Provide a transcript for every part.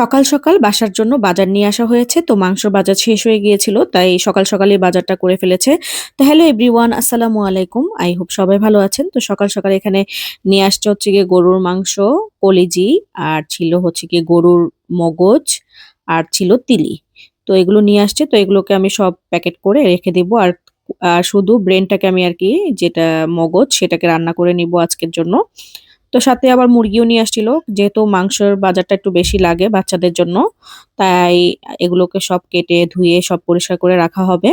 সকাল সকাল বাসার জন্য বাজার নিয়ে আসা হয়েছে। তো মাংসর বাজার শেষ হয়ে গিয়েছিল। তাই সকাল সকালই বাজারটা করে ফেলেছে। তো হ্যালো এভরিওয়ান, আসসালামু আলাইকুম। আই হোপ সবাই ভালো আছেন। তো সকাল সকাল এখানে নিয়ে আসছে হচ্ছে গিয়ে গরুর মাংস, কলিজি আর ছিল হচ্ছে গিয়ে গরুর মগজ আর ছিল তিলি। তো এগুলো নিয়ে আসছে। তো এগুলোকে আমি সব প্যাকেট করে রেখে দিব। আর শুধু ব্রেনটাকে আমি আরকি যেটা মগজ সেটাকে রান্না করে নিব আজকের জন্য। তো সাথে আবার মুরগিও নিয়ে আসছিল। যেহেতু মাংসের বাজারটা একটু বেশি লাগে বাচ্চাদের জন্য, তাই এগুলোকে সব কেটে ধুয়ে সব পরিষ্কার করে রাখা হবে।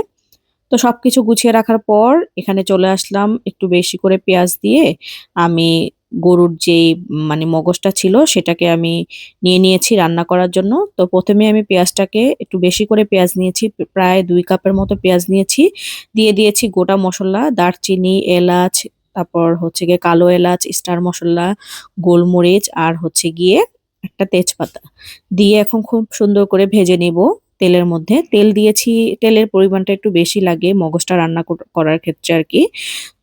তো সবকিছু গুছিয়ে রাখার পর এখানে চলে আসলাম একটু বেশি করে পেঁয়াজ দিয়ে আমি গরুর যেই মানে মগজটা ছিল সেটাকে আমি নিয়ে নিয়েছি রান্না করার জন্য। তো ১ম এ আমি পেঁয়াজটাকে একটু বেশি করে পেঁয়াজ নিয়েছি। প্রায় ২ কাপের মতো পেঁয়াজ নিয়েছি। দিয়ে দিয়েছি গোটা মসলা, দারচিনি, এলাচ, তারপর হচ্ছে গিয়ে কালো এলাচ, স্টার মসলা, গোলমরিচ আর হচ্ছে গিয়ে একটা তেজপাতা। দিয়ে এখন খুব সুন্দর করে ভেজে নিব তেলের মধ্যে। তেল দিয়েছি, তেলের পরিমাণটা একটু বেশি লাগে মগজটা রান্না করার ক্ষেত্রে আরকি।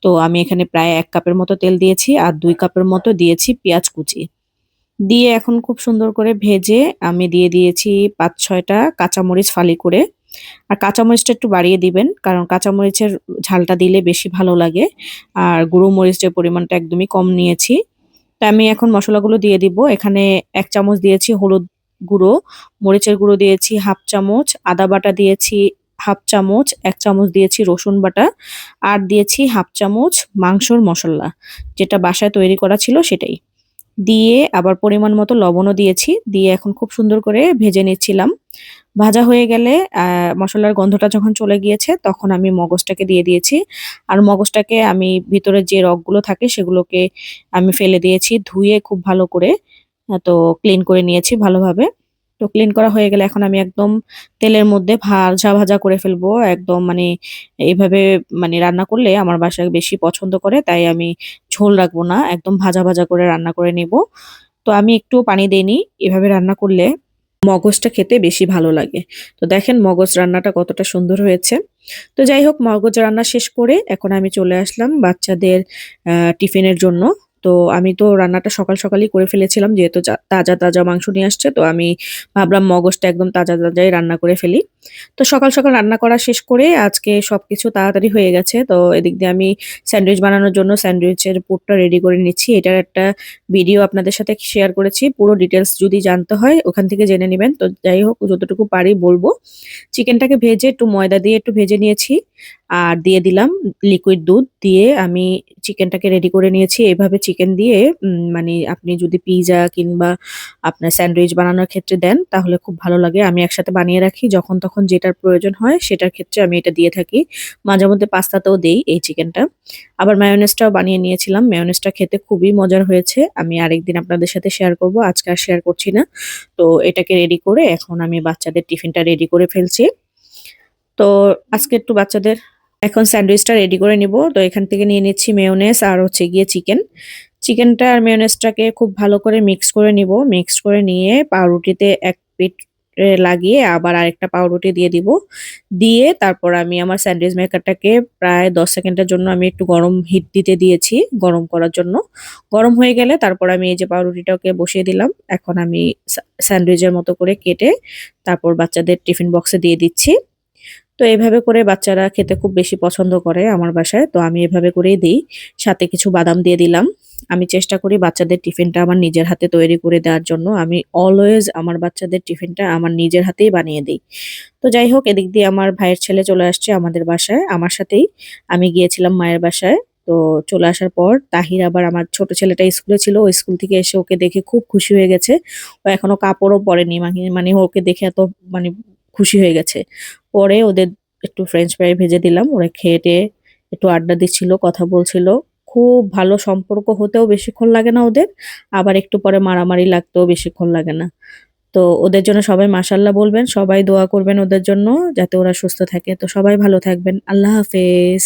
তো আমি এখানে প্রায় ১ কাপের মতো তেল দিয়েছি আর ২ কাপের মতো দিয়েছি পেঁয়াজ কুচি। দিয়ে এখন খুব সুন্দর করে ভেজে আমি দিয়ে দিয়েছি ৫-৬ টা কাঁচামরিচ ফালি করে। আর কাঁচামরিচটা একটু বাড়িয়ে দিবেন। কারণ কাঁচামরিচের ঝালটা দিলে বেশি ভালো লাগে। আর গুঁড়ো মরিচের পরিমাণটা একদমই কম নিয়েছি। তো আমি এখন মসলাগুলো দিয়ে দিব। এখানে ১ চামচ দিয়েছি হলুদ গুঁড়ো, মরিচের গুঁড়ো দিয়েছি 1/2 চামচ, আদা বাটা দিয়েছি 1/2 চামচ, ১ চামচ দিয়েছি রসুন বাটা, আর দিয়েছি 1/2 চামচ মাংসর মসল্লা, যেটা বাসায় তৈরি করা ছিল সেটাই। দিয়ে আবার পরিমাণ মতো লবণও দিয়েছি। দিয়ে এখন খুব সুন্দর করে ভেজে নিচ্ছিলাম। ভাজা হয়ে গেলে মসলার গন্ধটা যখন চলে গিয়েছে তখন আমি মগজটাকে দিয়ে দিয়েছি। আর মগজটাকে আমি ভিতরের যে রগগুলো থাকে সেগুলোকে আমি ফেলে দিয়েছি ধুয়ে খুব ভালো করে। তো ক্লিন করে নিয়েছি ভালোভাবে। তো ক্লিন করা হয়ে গেলে এখন আমি একদম তেলের মধ্যে ভাজা করে ফেলবো। একদম মানে এভাবে মানে রান্না করলে আমার বাসায় বেশি পছন্দ করে। তাই আমি ঝোল রাখবো না। একদম ভাজা করে রান্না করে নিবো। তো আমি একটুও পানি দেইনি। এভাবে রান্না করলে মগজটা খেতে বেশি ভালো লাগে। তো দেখেন মগজ রান্নাটা কতটা সুন্দর হয়েছে। তো যাই হোক মগজ রান্না শেষ করে এখন আমি চলে আসলাম বাচ্চাদের টিফিনের জন্য। তো আমি তো রান্নাটা সকাল সকালই করে ফেলেছিলাম যেহেতু তাজা মাংস নিয়ে আসছে। তো আমি ভাবলাম মগজটা একদম তাজাই রান্না করে ফেলি। তো সকাল সকাল রান্না করা শেষ করে আজকে সবকিছু তাড়াতাড়ি হয়ে গেছে। তো এদিক দিয়ে আমি স্যান্ডউইচ বানানোর জন্য স্যান্ডউইচের পুরটা রেডি করে নিচ্ছি। এটার একটা ভিডিও আপনাদের সাথে শেয়ার করেছি। পুরো ডিটেইলস যদি জানতে হয় ওখান থেকে জেনে নিবেন। তো যাই হোক যতটুকু পারি বলব। চিকেনটাকে ভেজে একটু ময়দা দিয়ে একটু ভেজে নিয়েছি। আর দিয়ে দিলাম লিকুইড দুধ। দিয়ে আমি চিকেনটাকে রেডি করে নিয়েছি। এভাবে চিকেন দিয়ে মানে আপনি যদি পিজ্জা কিংবা আপনার স্যান্ডউইচ বানানোর ক্ষেত্রে দেন তাহলে খুব ভালো লাগে। আমি একসাথে বানিয়ে রাখি। যখন তখন যেটার প্রয়োজন হয় সেটার ক্ষেত্রে আমি এটা দিয়ে থাকি। মাঝেমধ্যে পাস্তাতেও দেই এই চিকেনটা। আবার মায়োনেজটাও বানিয়ে নিয়েছিলাম। মায়োনেজটা খেতে খুবই মজার হয়েছে। আমি আরেকদিন আপনাদের সাথে শেয়ার করব। আজকে আর শেয়ার করছি না। তো এটাকে রেডি করে এখন আমি বাচ্চাদের টিফিনটা রেডি করে ফেলছি। তো আজকে একটু বাচ্চাদের এখন স্যান্ডউইচটা রেডি করে নিব। তো এখান থেকে নিয়ে নিচ্ছি মেয়োনেজ আর হচ্ছে গিয়ে চিকেন। চিকেনটা আর মেয়োনেজটাকে খুব ভালো করে মিক্স করে নিব। মিক্স করে নিয়ে পাউরুটিতে এক পিঠ লাগিয়ে আবার আরেকটা পাউরুটি দিয়ে দিব। দিয়ে তারপর আমি আমার স্যান্ডউইচ মেকারটাকে প্রায় ১০ সেকেন্ডের জন্য আমি একটু গরম হিট দিতে দিয়েছি, গরম করার জন্য। গরম হয়ে গেলে তারপর আমি এই যে পাউরুটিটাকে বসিয়ে দিলাম। এখন আমি স্যান্ডউইচের মতো করে কেটে তারপর বাচ্চাদের টিফিন বক্সে দিয়ে দিচ্ছি। তো এভাবে করে বাচ্চারা খেতে খুব বেশি পছন্দ করে আমার বাসায়। তো আমি এভাবে করেই দেই। সাথে কিছু বাদাম দিয়ে দিলাম। আমি চেষ্টা করি বাচ্চাদের টিফিনটা আমার নিজের হাতে তৈরি করে দেওয়ার জন্য। আমি অলওয়েজ আমার বাচ্চাদের টিফিনটা আমার নিজের হাতেই বানিয়ে দেই। তো যাই হোক এদিক দিয়ে আমার ভাইয়ের ছেলে চলে আসছে আমাদের বাসায়। আমার সাথেই আমি গিয়েছিলাম মায়ের বাসায়। তো চলে আসার পর তাহির আবার আমার ছোট ছেলেটা স্কুলে ছিল। ও স্কুল থেকে এসে ওকে দেখে খুব খুশি হয়ে গেছে। ও এখনো কাপড়ও পরেনি। মানে ওকে দেখে এত মানে খুশি হয়ে গেছে। পরে ওদের একটু ফ্রেঞ্চ ফ্রাই ভেজে দিলাম। ওরা খেয়ে-টেয়ে একটু আড্ডা দিচ্ছিল, কথা বলছিল। খুব ভালো সম্পর্ক হতেও বেশিক্ষণ লাগে না ওদের। আবার একটু পরে মারামারি লাগতেও বেশিক্ষণ লাগে না। তো ওদের জন্য সবাই মাশাআল্লাহ বলবেন। সবাই দোয়া করবেন ওদের জন্য যাতে ওরা সুস্থ থাকে। তো সবাই ভালো থাকবেন। আল্লাহ হাফেজ।